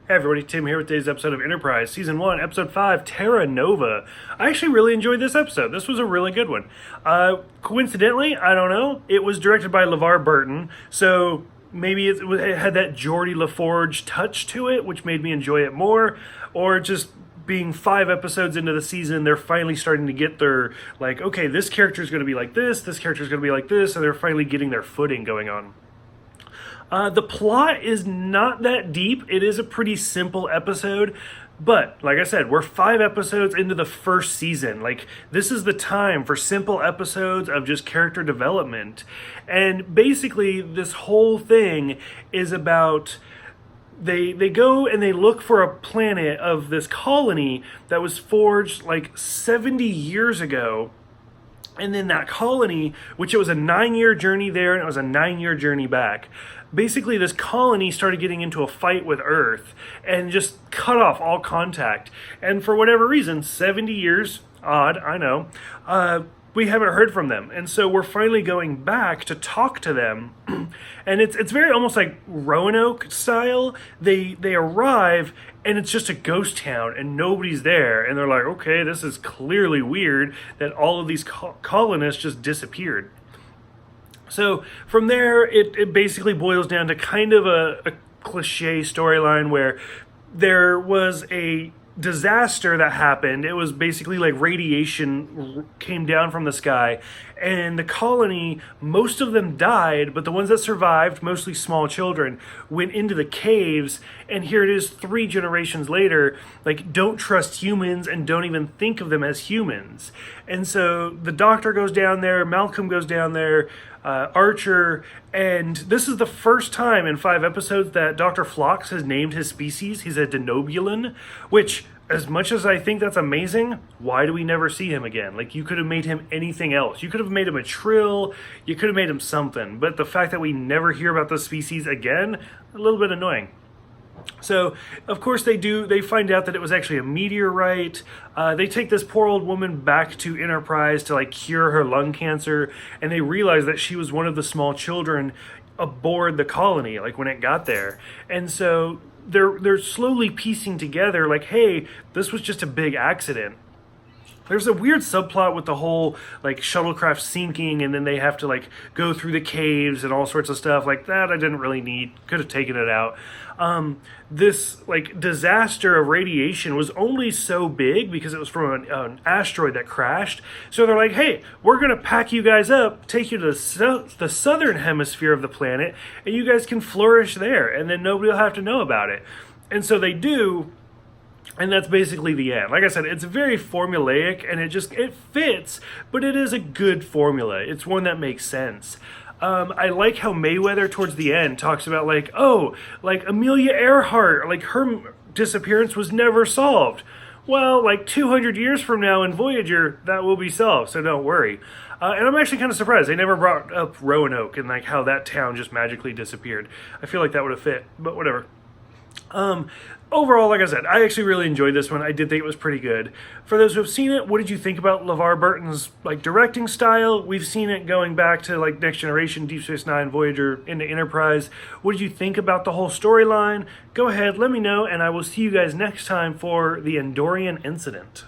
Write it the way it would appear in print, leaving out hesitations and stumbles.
Hey everybody, Tim here with today's episode of Enterprise, Season 1, Episode 5, Terra Nova. I actually really enjoyed this episode. This was a really good one. Coincidentally, I don't know, it was directed by LeVar Burton, so maybe it had that Geordie LaForge touch to it, which made me enjoy it more, or just being 5 episodes into the season, they're finally starting to get their, like, okay, this character is going to be like this character is going to be like this, and they're finally getting their footing going on. The plot is not that deep. It is a pretty simple episode, but like I said, we're 5 episodes into the first season. Like, this is the time for simple episodes of just character development. And basically, this whole thing is about they go and they look for a planet of this colony that was forged like 70 years ago. And then that colony, which it was a 9-year journey there and it was a 9-year journey back. Basically, this colony started getting into a fight with Earth and just cut off all contact. And for whatever reason, 70 years, odd, I know, we haven't heard from them. And so we're finally going back to talk to them. And it's very almost like Roanoke style. They arrive and it's just a ghost town and nobody's there. And they're like, okay, this is clearly weird that all of these colonists just disappeared. So from there, it basically boils down to kind of a cliche storyline where there was a disaster that happened. It was basically like radiation came down from the sky, and the colony, most of them died, but the ones that survived, mostly small children, went into the caves, and here it is 3 generations later, like, don't trust humans and don't even think of them as humans. And so the doctor goes down there, Malcolm goes down there, Archer, and this is the first time in 5 episodes that Dr. Phlox has named his species. He's a Denobulan, which, as much as I think that's amazing, why do we never see him again? Like, you could have made him anything else. You could have made him a Trill, you could have made him something, but the fact that we never hear about the species again, a little bit annoying. So, of course, they find out that it was actually a meteorite. They take this poor old woman back to Enterprise to, like, cure her lung cancer, and they realize that she was one of the small children aboard the colony, like, when it got there. And so they're slowly piecing together, like, hey, this was just a big accident. There's a weird subplot with the whole, like, shuttlecraft sinking, and then they have to, like, go through the caves and all sorts of stuff like that. I didn't really need. Could have taken it out. This, like, disaster of radiation was only so big because it was from an asteroid that crashed. So they're like, hey, we're going to pack you guys up, take you to the southern hemisphere of the planet, and you guys can flourish there, and then nobody will have to know about it. And so they do. And that's basically the end. Like I said, it's very formulaic and it fits, but it is a good formula. It's one that makes sense. I like how Mayweather towards the end talks about, like, oh, like Amelia Earhart, like her disappearance was never solved. Well, like 200 years from now in Voyager, that will be solved, so don't worry. And I'm actually kind of surprised they never brought up Roanoke and, like, how that town just magically disappeared. I feel like that would have fit, but whatever. Overall, like I said, I actually really enjoyed this one. I did think it was pretty good. For those who have seen it, what did you think about LeVar Burton's, like, directing style? We've seen it going back to, like, Next Generation, Deep Space Nine, Voyager, into Enterprise. What did you think about the whole storyline? Go ahead, let me know, and I will see you guys next time for the Andorian Incident.